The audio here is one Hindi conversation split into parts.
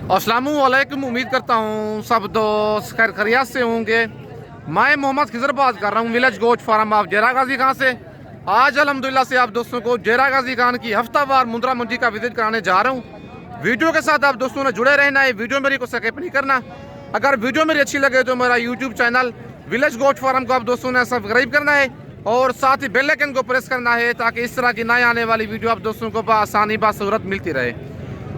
अस्सलामुअलैकुम। उम्मीद करता हूँ सब दोस्त खैर खैरियत से होंगे। मैं मोहम्मद खिजर बात कर रहा हूँ विलेज गोट फार्म ऑफ डेरा गाजी खान से। आज अल्हम्दुलिल्लाह से आप दोस्तों को डेरा गाजी खान की हफ्तावार मुंद्रा मंडी का विजिट कराने जा रहा हूँ। वीडियो के साथ आप दोस्तों ने जुड़े रहना है, वीडियो मेरी को स्किप नहीं करना। अगर वीडियो मेरी अच्छी लगे तो मेरा YouTube channel village goat farm को आप दोस्तों ने सब्सक्राइब करना है और साथ ही बेल आइकन को प्रेस करना है ताकि इस तरह की नए आने वाली वीडियो आप दोस्तों को आसानी बासूरत मिलती रहे।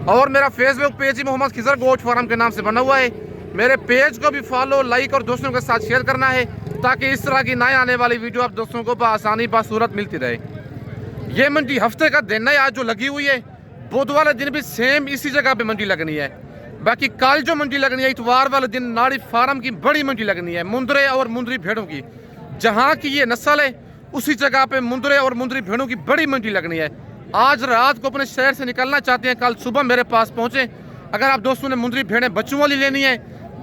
और मेरा फेसबुक पेज ही मोहम्मद खिजर गोट फार्म के नाम से बना हुआ है। मेरे पेज को भी फॉलो, लाइक और दोस्तों के साथ शेयर करना है ताकि इस तरह की नए आने वाली वीडियो आप दोस्तों को आसानी बासूरत मिलती रहे। ये मंडी हफ्ते का दिन है आज जो लगी हुई है। बुध वाले दिन भी सेम इसी जगह पे मंडी लगनी है। बाकी कल जो मंडी लगनी है इतवार वाले दिन नाड़ी फार्म की बड़ी मंडी लगनी है, मुंद्रे और मुंद्री भेड़ों की। जहाँ की ये नस्ल है उसी जगह पे मुंद्रे और मुंद्री भेड़ों की बड़ी मंडी लगनी है। आज रात को अपने शहर से निकलना चाहते हैं, कल सुबह मेरे पास पहुंचे। अगर आप दोस्तों ने मुंद्री भेड़ें बच्चों वाली लेनी है,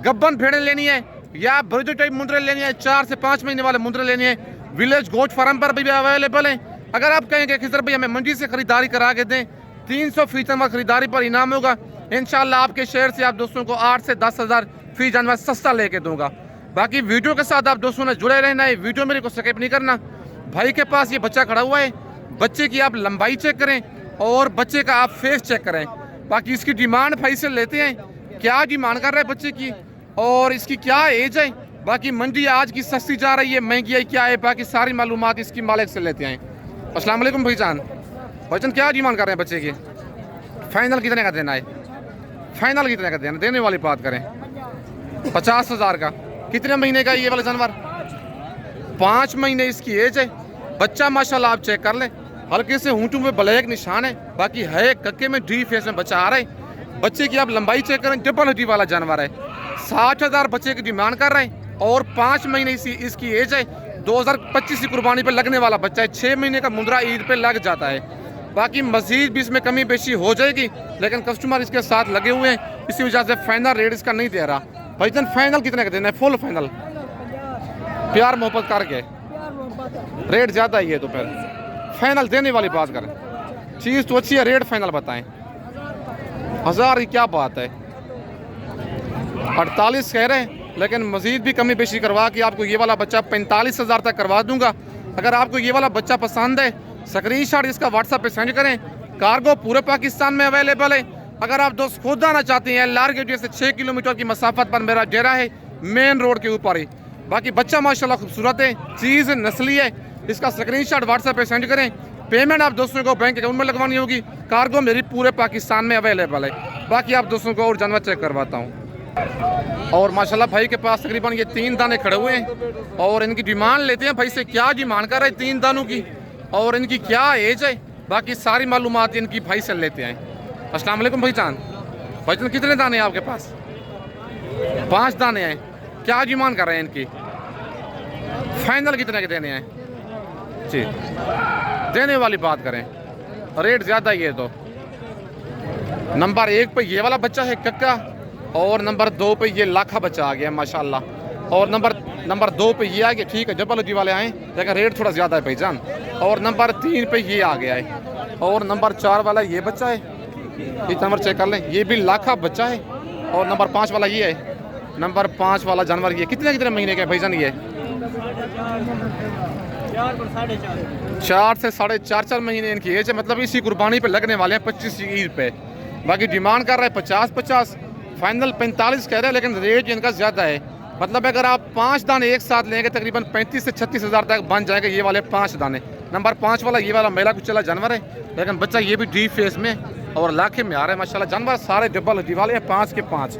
गब्बन भेड़ें लेनी है या ब्रिज टाइप मुंद्रे लेनी है, 4 से 5 महीने वाले मुंद्रे लेनी है, विलेज गोट फार्म पर भी अवेलेबल है। अगर आप कहेंगे खिजर भाई हमें मंडी से खरीदारी करा के दें, 300% खरीदारी पर इनाम होगा। इंशाल्लाह आपके शहर से आप दोस्तों को 8 से 10 हज़ार फी जानवर सस्ता लेके दूंगा। बाकी वीडियो के साथ आप दोस्तों ने जुड़े रहना है, वीडियो मेरे को स्किप नहीं करना। भाई के पास ये बच्चा खड़ा हुआ है, बच्चे की आप लंबाई चेक करें और बच्चे का आप फेस चेक करें। बाकी इसकी डिमांड भाई से लेते हैं, क्या डिमांड कर रहे हैं बच्चे की और इसकी क्या एज है। बाकी मंडी आज की सस्ती जा रही है, महंगी क्या है, बाकी सारी मालूमात इसकी मालिक से लेते हैं। अस्सलाम वालेकुम भाईजान। भाईजान क्या डिमांड कर रहे हैं बच्चे की? फाइनल कितने का देना है? फाइनल कितने का देना, देने वाली बात करें 50,000 का। कितने महीने का ये वाला जानवर? 5 महीने इसकी एज है। बच्चा माशाल्लाह आप चेक कर लें, हल्के से ऊँटों में ब्लैक निशान है, बाकी है कक्के में डी फेस में बच्चा आ रहा है। बच्चे की आप लंबाई चेक करें, डबल हड्डी वाला जानवर है। 60,000 बच्चे की डिमांड कर रहे हैं और 5 महीने इसकी एज है। 2025 की कुर्बानी पे लगने वाला बच्चा है। 6 महीने का मुंद्रा ईद पे लग जाता है। बाकी मजीद भी इसमें कमी बेशी हो जाएगी, लेकिन कस्टमर इसके साथ लगे हुए हैं, इसी वजह से फाइनल रेट इसका नहीं दे रहा। भाईजान फाइनल कितने का देना है? फुल फाइनल प्यार मोहब्बत करके, रेट ज़्यादा ही है तो फिर फाइनल देने वाली बात करें। चीज़ तो अच्छी है, रेट फाइनल बताएं। 1000 की क्या बात है, 48 कह रहे हैं, लेकिन मजीद भी कमी बेशी करवा के आपको ये वाला बच्चा 45,000 तक करवा दूंगा। अगर आपको ये वाला बच्चा पसंद है, स्क्रीनशॉट इसका व्हाट्सएप पे सेंड करें। कार्गो पूरे पाकिस्तान में अवेलेबल है। अगर आप दोस्त खुद आना चाहते हैं, लारगेट से 6 किलोमीटर की मसाफत पर मेरा डेरा है, मेन रोड के ऊपर ही। बाकी बच्चा माशाल्लाह खूबसूरत है, चीज़ नस्ली है। इसका स्क्रीनशॉट व्हाट्सएप पे सेंड करें। पेमेंट आप दोस्तों को बैंक अकाउंट में लगवानी होगी। कार्गो मेरी पूरे पाकिस्तान में अवेलेबल है। बाकी आप दोस्तों को और जानवर चेक करवाता हूँ। और माशाल्लाह भाई के पास तकरीबन ये 3 दाने खड़े हुए हैं और इनकी डिमांड लेते हैं। भाई से क्या डिमांड कर रहे हैं 3 दानों की और इनकी क्या एज है, बाकी सारी मालूमात इनकी भाई से लेते हैं। अस्सलाम वालेकुम भाईजान। भाईजान कितने दाने हैं आपके पास? 5 दाने हैं। क्या डिमांड कर रहे हैं इनकी? फाइनल कितने के देने हैं जी? देने वाली बात करें, रेट ज़्यादा ही है। तो नंबर 1 पे ये वाला बच्चा है कक्का और नंबर 2 पे ये लाखा बच्चा आ गया माशाल्लाह। और नंबर 2 पे ये आ गया, ठीक है, जबल जी वाले आए, लेकिन रेट थोड़ा ज़्यादा है भाईजान। और नंबर 3 पे ये आ गया है और नंबर 4 वाला ये बच्चा है। ये नंबर चेक कर लें, ये भी लाखा बच्चा है। और नंबर 5 वाला ये है। नंबर 5 वाला जानवर ये कितने महीने का है भाईजान? ये 4 से 4.5 महीने इनकी एज है। मतलब इसी कुर्बानी पे लगने वाले हैं 25 ईद पे। बाकी डिमांड कर रहे हैं 50, फाइनल 45 कह रहे हैं, लेकिन रेट इनका ज़्यादा है। मतलब अगर आप 5 दाने एक साथ लेंगे तकरीबन 35 से 36 हज़ार तक बन जाएंगे ये वाले 5 दाने। नंबर 5 वाला ये वाला मेला कुछ चला जानवर है, लेकिन बच्चा ये भी डी फेस में और लाखे में आ रहा है माशाल्लाह। जानवर सारे डबल हड्डी वाले हैं, 5 के 5।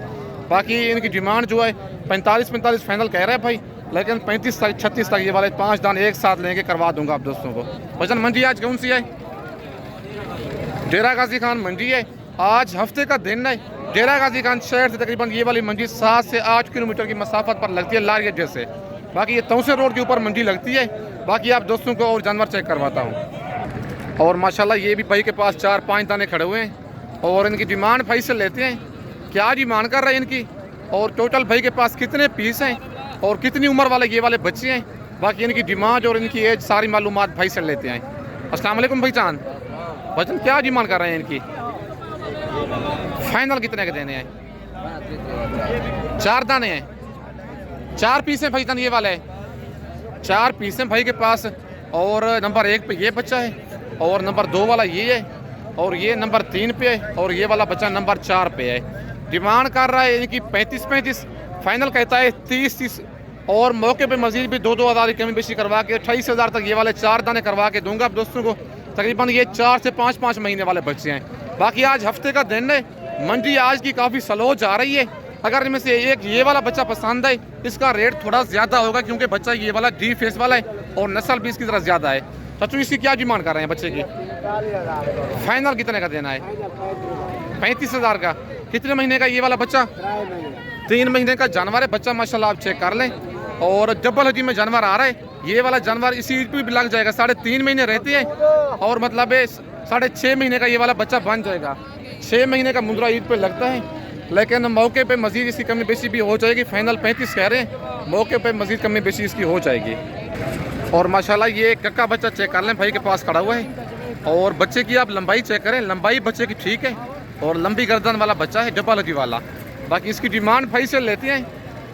बाकी इनकी डिमांड जो है 45 फाइनल कह रहे हैं भाई, लेकिन 35 तक 36 तक ये वाले 5 दाने एक साथ लेंगे करवा दूंगा आप दोस्तों को। भाईजान मंडी आज कौन सी है? डेरा गाजी खान मंडी है। आज हफ्ते का दिन है। डेरा गाजी खान शहर से तकरीबन ये वाली मंडी 7 से 8 किलोमीटर की मसाफत पर लगती है लारगेट जैसे। बाकी ये तौसे रोड के ऊपर मंडी लगती है। बाकी आप दोस्तों को और जानवर चेक करवाता हूँ। और माशाल्लाह ये भी भाई के पास 4-5 दाने खड़े हुए हैं और इनकी डिमांड भाई से लेते हैं, क्या डिमांड कर रहे हैं इनकी और टोटल भाई के पास कितने पीस हैं और कितनी उम्र वाले ये वाले बच्चे हैं। बाकी इनकी डिमांड और इनकी एज सारी मालूमात भाई से लेते हैं। अस्सलाम वालेकुम भाईजान। भाईजान क्या डिमांड कर रहे हैं इनकी? फाइनल कितने के देने हैं? 4 दाने हैं, 4 पीस हैं भाईजान ये वाला है, 4 पीस हैं भाई के पास। और नंबर 1 पे ये बच्चा है, और नंबर 2 वाला ये है, और ये नंबर 3 पे है, और ये वाला बच्चा नंबर 4 पे है। डिमांड कर रहा है इनकी 35-35, फाइनल कहता है 30-30, और मौके पे मजीद भी 2-2 हज़ार की कमी बेशी करवा के 28,000 तक ये वाले 4 दाने करवा के दूंगा दोस्तों को। तकरीबन ये 4 से 5-5 महीने वाले बच्चे हैं। बाकी आज हफ्ते का दिन है, मंडी आज की काफ़ी स्लो जा रही है। अगर इनमें से एक ये वाला बच्चा पसंद है, इसका रेट थोड़ा ज़्यादा होगा क्योंकि बच्चा ये वाला डी फेस वाला है और नस्ल भी इसकी तरह ज़्यादा है। तो इसकी क्या डिमांड कर रहे हैं बच्चे की? फाइनल कितने का देना है? 35,000 का। कितने महीने का ये वाला बच्चा? 3 महीने का जानवर है बच्चा, माशाल्लाह आप चेक कर लें। और डबल हड्डी में जानवर आ रहा है, ये वाला जानवर इसी पे भी लग जाएगा। 3.5 महीने रहते हैं, और मतलब 6.5 महीने का ये वाला बच्चा बन जाएगा। 6 महीने का मुंद्रा ईद पे लगता है, लेकिन मौके पे मजीद इसकी कमी बेशी भी हो जाएगी। फाइनल 35 कह रहे हैं, मौके पे मजीद कमी बेशी इसकी हो जाएगी। और माशाल्लाह ये कक्का बच्चा चेक कर लें भाई के पास खड़ा हुआ है। और बच्चे की आप लंबाई चेक करें, लंबाई बच्चे की ठीक है, और लंबी गर्दन वाला बच्चा है, डबल हड्डी वाला। बाकी इसकी डिमांड भाई से लेते हैं,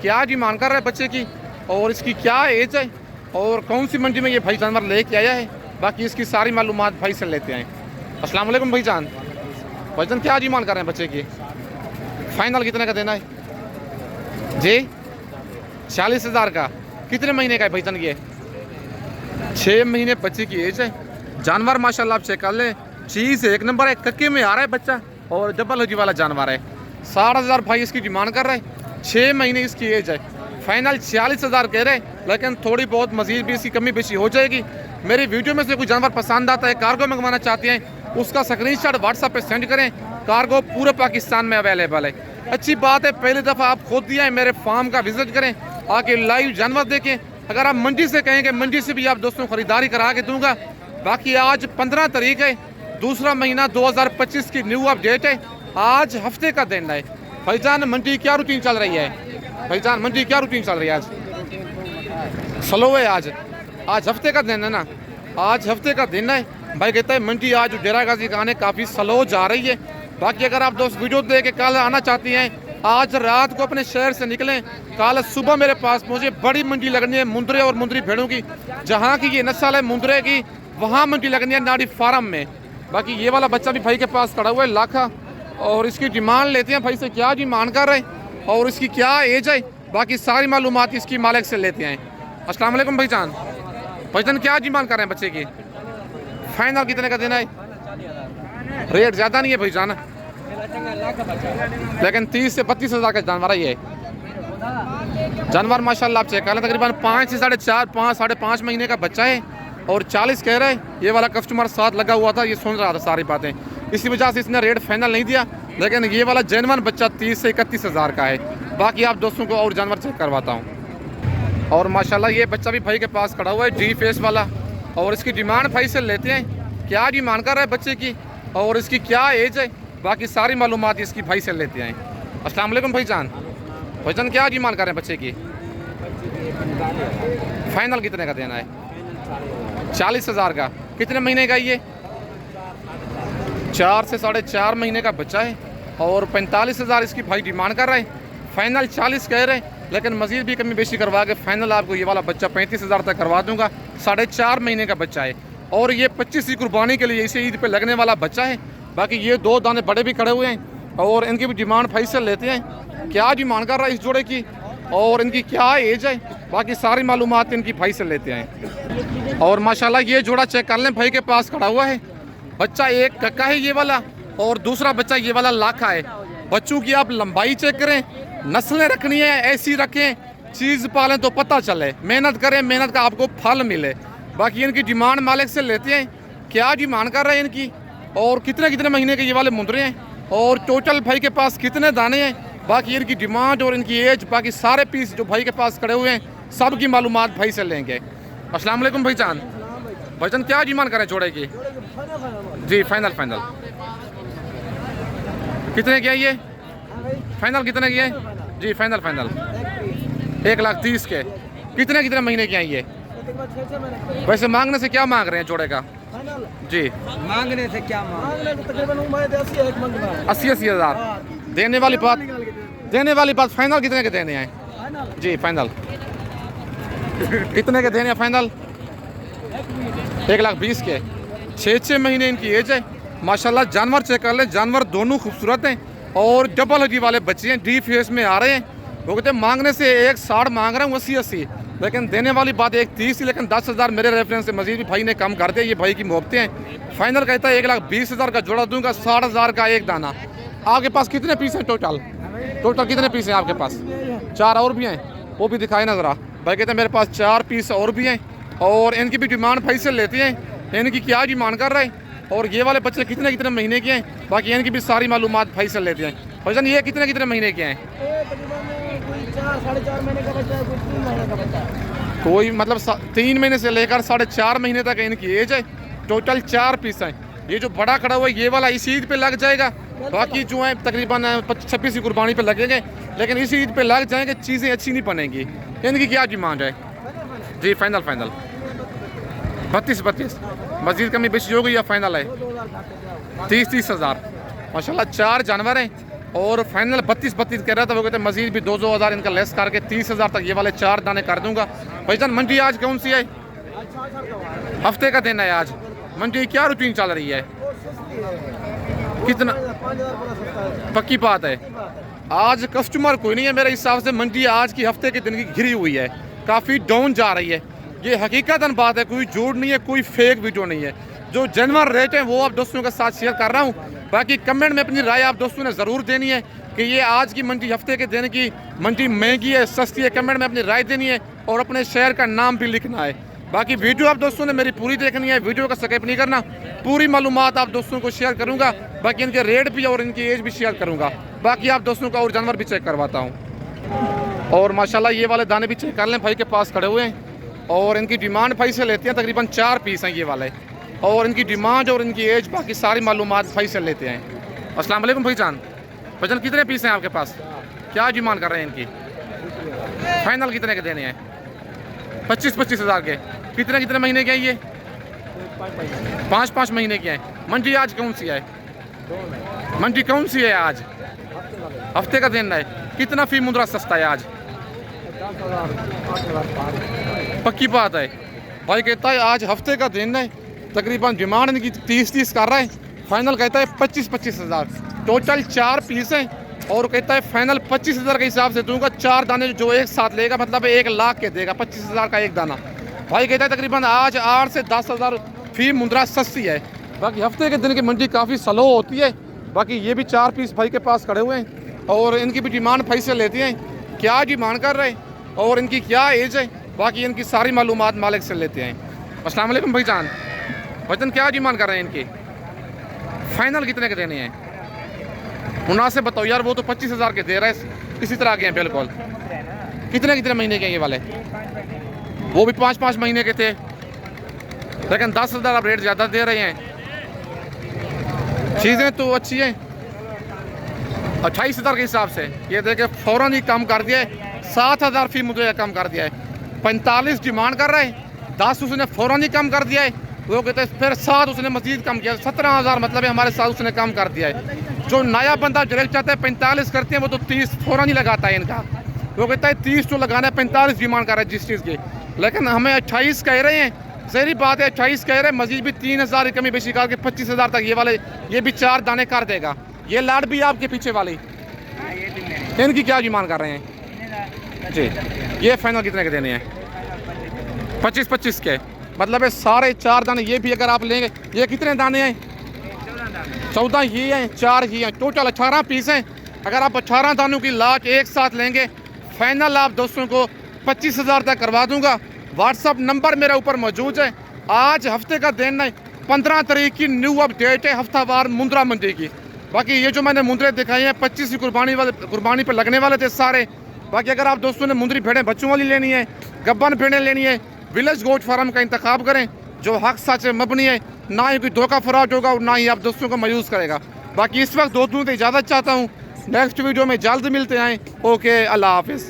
क्या डिमांड कर रहा है बच्चे की, और इसकी क्या एज है, और कौन सी मंडी में ये भाई जानवर लेके आया है। बाकी इसकी सारी मालूमात भाई से लेते हैं। अस्सलाम वालेकुम भाईजान। भाईजान क्या डिमांड कर रहे हैं बच्चे की? फाइनल कितने का देना है जी? 40,000 का। कितने महीने का है भाईजान ये? 6 महीने बच्चे की एज है। जानवर माशाल्लाह आप चेक कर लें, चीज़ 1 नंबर है, कक्के में आ रहा है बच्चा, और डबल हड्डी वाला जानवर है। 60,000 भाई इसकी डिमांड कर रहे हैं, 6 महीने इसकी एज है। फाइनल 46,000 कह रहे हैं, लेकिन थोड़ी बहुत मजीद भी इसकी कमी बेशी हो जाएगी। मेरी वीडियो में से कोई जानवर पसंद आता है, कार्गो मंगवाना चाहते हैं, उसका स्क्रीनशॉट व्हाट्सएप पे सेंड करें। कार्गो पूरे पाकिस्तान में अवेलेबल है। अच्छी बात है, पहली दफ़ा आप खुद दिया है, मेरे फार्म का विजिट करें, आके लाइव जानवर देखें। अगर आप मंडी से कहेंगे, मंडी से भी आप दोस्तों खरीदारी करा के दूंगा। बाकी आज 15 तारीख है, दूसरा महीना 2025 की न्यू अपडेट है। आज हफ्ते का दिन है। भाईजान मंडी क्या रूटीन चल रही है? भाईजान मंडी क्या रूटीन चल रही है? आज स्लो है। आज हफ्ते का दिन है ना, आज हफ्ते का दिन है। भाई कहता है मंडी आज डेरा गाजी का आने काफ़ी स्लो जा रही है। बाकी अगर आप दोस्त वीडियो देख के कल आना चाहती हैं, आज रात को अपने शहर से निकलें, कल सुबह मेरे पास पहुँचे। बड़ी मंडी लगनी है मुंद्रे और मुंद्री भेड़ों की, जहाँ की ये नस्ल है मुंद्रे की, वहाँ मंडी लगनी है नाड़ी फार्म में। बाकी ये वाला बच्चा भी भाई के पास खड़ा हुआ है लाखा, और इसकी डिमांड लेते हैं भाई से, क्या डिमांड कर रहे हैं और इसकी क्या एज है। बाकी सारी मालूमात इसकी मालिक से लेते हैं। अस्सलाम वालेकुम भाईजान। भाईजान क्या डिमांड कर रहे हैं बच्चे की? फाइनल कितने का देना है? रेट ज़्यादा नहीं है भाईजान, लेकिन 30 से 32,000 का जानवर है ये जानवर। माशाल्लाह आप चेक कर लें, तकरीबन 5 से 4.5 5.5 महीने का बच्चा है, और 40 कह रहे हैं। ये वाला कस्टमर साथ लगा हुआ था, ये सुन रहा था सारी बातें, इसी वजह से इसने रेट फाइनल नहीं दिया। लेकिन ये वाला जेनवन बच्चा 30 से 31,000 का है। बाकी आप दोस्तों को और जानवर चेक करवाता हूँ। और माशाल्लाह ये बच्चा भी भाई के पास खड़ा हुआ है, डी फेस वाला, और इसकी डिमांड भाई से लेते हैं, क्या डिमांड कर रहा है बच्चे की और इसकी क्या एज है। बाकी सारी मालूमात इसकी भाई से लेते हैं। अस्सलाम वालेकुम भाईजान। भाईजान क्या डिमांड कर रहे हैं बच्चे की? फाइनल कितने का देना है? 40,000 का। कितने महीने का ये? 4 से 4.5 महीने का बच्चा है, और 45,000 इसकी भाई डिमांड कर रहे हैं। फाइनल 40 कह रहे हैं, लेकिन मजीद भी कमी बेशी करवा के फाइनल आपको ये वाला बच्चा 35,000 तक करवा दूंगा। 4.5 महीने का बच्चा है, और ये 25 की कुर्बानी के लिए इसे ईद पे लगने वाला बच्चा है। बाकी ये 2 दाने बड़े भी खड़े हुए हैं, और इनकी भी डिमांड भाई से लेते हैं, क्या डिमांड कर रहा है इस जोड़े की और इनकी क्या एज है। बाकी सारी मालूमात इनकी भाई से लेते हैं। और माशाल्लाह ये जोड़ा चेक कर लें, भाई के पास खड़ा हुआ है। बच्चा एक कक्का है ये वाला, और दूसरा बच्चा ये वाला लाखा है। बच्चों की आप लंबाई चेक करें, नस्लें रखनी है ऐसी रखें, चीज़ पालें तो पता चले, मेहनत करें, मेहनत का आपको फल मिले। बाकी इनकी डिमांड मालिक से लेते हैं, क्या डिमांड कर रहे हैं इनकी, और कितने कितने महीने के ये वाले मुंदरे हैं, और टोटल भाई के पास कितने दाने हैं। बाकी इनकी डिमांड और इनकी एज, बाकी सारे पीस जो भाई के पास खड़े हुए हैं, सब की मालूमात भाई से लेंगे। अस्सलाम वालेकुम भाईजान। भाईजान क्या डिमांड करें जोड़े की? जी फाइनल कितने की है ये? फाइनल कितने की है जी? फाइनल 1,30,000 के। कितने कितने महीने की हैं ये? वैसे मांगने से क्या मांग रहे हैं जोड़े का जी? मांगने से क्या मांगने तकरीबन 80,000 देने वाली बात देने वाली बात फाइनल कितने के देने हैं जी? फाइनल कितने के देने हैं फाइनल? 1,20,000 के। 6 महीने इनकी एज है। माशाल्लाह जानवर चेक कर लें, जानवर दोनों खूबसूरत हैं और डबल हड्डी वाले बच्चे हैं, डी फेस में आ रहे हैं। वो कहते हैं मांगने से 1,60 मांग रहा हूँ, 80, लेकिन देने वाली बात 1,30 ही, लेकिन 10,000 मेरे रेफरेंस से मजीद भी भाई ने कम कर दिया। ये भाई की मोहब्बतें हैं। फाइनल कहता है 1,20,000 का जोड़ा दूंगा, 60,000 का एक दाना। आपके पास कितने पीस हैं टोटल? टोटल कितने पीस हैं आपके पास? 4 और भी हैं, वो भी दिखाए ना ज़रा। भाई कहते हैं मेरे पास 4 पीस और भी हैं और इनकी भी डिमांड फैसल लेते हैं। इनकी क्या डिमांड कर रहे हैं और ये वाले बच्चे कितने कितने महीने के हैं, बाकी इनकी भी सारी मालूमात फैसल लेते हैं। भाईजान ये कितने कितने महीने के हैं? 4.5 महीने का बच्चा है, कुछ 3 महीने का बच्चा है। कोई मतलब 3 महीने से लेकर 4.5 महीने तक इनकी एज है। टोटल 4 पीस हैं। ये जो बड़ा खड़ा हुआ है ये वाला इस ईद पे लग जाएगा, बाकी जो है तकरीबन 26 की कुर्बानी पे लगेंगे, लेकिन इस ईद पे लग जाएंगे, चीज़ें अच्छी नहीं बनेंगी। इनकी क्या डिमांड है जी? फाइनल 32 मजीद कमी बेची हो गई या फाइनल है? 30 हज़ार। माशाल्लाह 4 जानवर हैं और फाइनल 32 कह रहा था। वो कहते हैं मजीद भी 2 हज़ार इनका लेस करके 30,000 तक ये वाले 4 दाने कर दूंगा। भाईजान मंडी आज कौन सी है? हफ्ते का दिन है आज। मंडी क्या रूटीन चल रही है? कितना? पक्की बात है आज कस्टमर कोई नहीं है मेरे हिसाब से। मंडी आज की हफ्ते के दिन की घिरी हुई है, काफ़ी डाउन जा रही है। ये हकीकतन बात है, कोई झूठ नहीं है, कोई फेक वीडियो नहीं है। जो जेन्युइन रेट है वो आप दोस्तों के साथ शेयर कर रहा हूँ। बाकी कमेंट में अपनी राय आप दोस्तों ने ज़रूर देनी है कि ये आज की मंडी हफ्ते के दिन की मंडी महंगी है सस्ती है। कमेंट में अपनी राय देनी है और अपने शहर का नाम भी लिखना है। बाकी वीडियो आप दोस्तों ने मेरी पूरी देखनी है, वीडियो का स्किप नहीं करना। पूरी मालूमात आप दोस्तों को शेयर करूँगा, बाकी इनके रेट भी और इनकी एज भी शेयर करूँगा। बाकी आप दोस्तों का और जानवर भी चेक करवाता हूँ। और माशाल्लाह ये वाले दाने भी चेक कर लें, भाई के पास खड़े हुए हैं और इनकी डिमांड भाई से लेते हैं। तकरीबन 4 पीस हैं ये वाले और इनकी डिमांड और इनकी एज बाकी सारी मालूमात भाई से लेते हैं। अस्सलाम वालेकुम भाईजान। भाईजान कितने पीस हैं आपके पास? क्या डिमांड कर रहे हैं इनकी? फाइनल कितने के देने हैं? 25 हज़ार के। कितने महीने के हैं ये? 5 महीने के हैं। मंडी आज कौन सी है? मंडी कौन सी है आज? हफ्ते का दिन है। कितना फी मुद्रा सस्ता है आज? पक्की बात है। भाई कहता है आज हफ्ते का दिन है, तकरीबन डिमांड इनकी 30 कर रहा है। फाइनल कहता है 25 हज़ार। टोटल 4 पीस हैं और कहता है फाइनल 25 हज़ार के हिसाब से दूंगा। 4 दाने जो एक साथ लेगा मतलब 1 लाख के देगा, 25 हज़ार का एक दाना। भाई कहता है तकरीबन आज 8 से 10 हज़ार फी मुद्रा सस्ती है। बाकी हफ्ते के दिन की मंडी काफ़ी स्लो होती है। बाकी ये भी 4 पीस भाई के पास खड़े हुए हैं और इनकी भी डिमांड भाई से लेती हैं, क्या डिमांड कर रहे हैं और इनकी क्या एज है, बाकी इनकी सारी मालूमात मालिक से लेते हैं। अस्सलाम वालेकुम भाईजान। भाईजान क्या डिमांड कर रहे हैं इनकी? फाइनल कितने के देने हैं? मुनासिब बताओ यार, वो तो 25 हज़ार के दे रहे हैं, इसी तरह के हैं बिल्कुल। कितने महीने के हैं ये वाले? वो भी 5 महीने के थे, लेकिन 10 हज़ार आप रेट ज़्यादा दे रहे हैं। चीज़ें तो अच्छी हैं। 28 हज़ार के हिसाब से ये देखे फ़ौरन ही कम कर दिया है। 7 हज़ार फी मुझे कम कर दिया है। 45 डिमांड कर रहे हैं, 10 उसने फ़ौरन ही कम कर दिया है। वो कहते हैं फिर 7 उसने मजीद कम किया, 17 हज़ार मतलब है हमारे साथ उसने कम कर दिया है। जो नया बंदा डायरेक्ट चाहता है 45 करते हैं, वो तो 30 फ़ौरन ही लगाता है इनका। वो कहता है 30 तो लगाना है, 45 डिमांड कर रहा है जिस चीज़ की, लेकिन हमें 28 कह रहे हैं। सही बात है 28 कह रहे हैं, मजीद भी 3 हज़ार कमी बेशी करके 25 हज़ार तक ये वाले ये भी 4 दाने कर देगा। ये लाड भी आपके पीछे वाली, इनकी क्या डिमांड कर रहे हैं जी? ये फाइनल कितने के देने हैं? 25 के मतलब है सारे 4 दाने। ये भी अगर आप लेंगे, ये कितने दाने हैं? 14 ही हैं, 4 ही हैं। टोटल 18 पीस हैं। अगर आप 18 दानों की लाट एक साथ लेंगे, फाइनल आप दोस्तों को 25 हज़ार तक करवा दूंगा। व्हाट्सअप नंबर मेरे ऊपर मौजूद है। आज हफ्ते का दिन है, 15 तारीख की न्यू अपडेट है हफ्तावार मुंद्रा मंडी की। बाकी ये जो मैंने मुंद्रे दिखाई हैं 25 की कुर्बानी पर लगने वाले थे सारे। बाकी अगर आप दोस्तों ने मुंद्री भेड़ें बच्चों वाली लेनी है, गब्बन भेड़ें लेनी है, विलेज गोट फार्म का इंतखाब करें जो हक सच मबनी है, ना ही कोई धोखा फराड होगा और ना ही आप दोस्तों को मायूस करेगा। बाकी इस वक्त दोस्तों से इजाज़त चाहता हूँ, नेक्स्ट वीडियो में जल्द मिलते हैं। ओके, अल्लाह हाफिज़।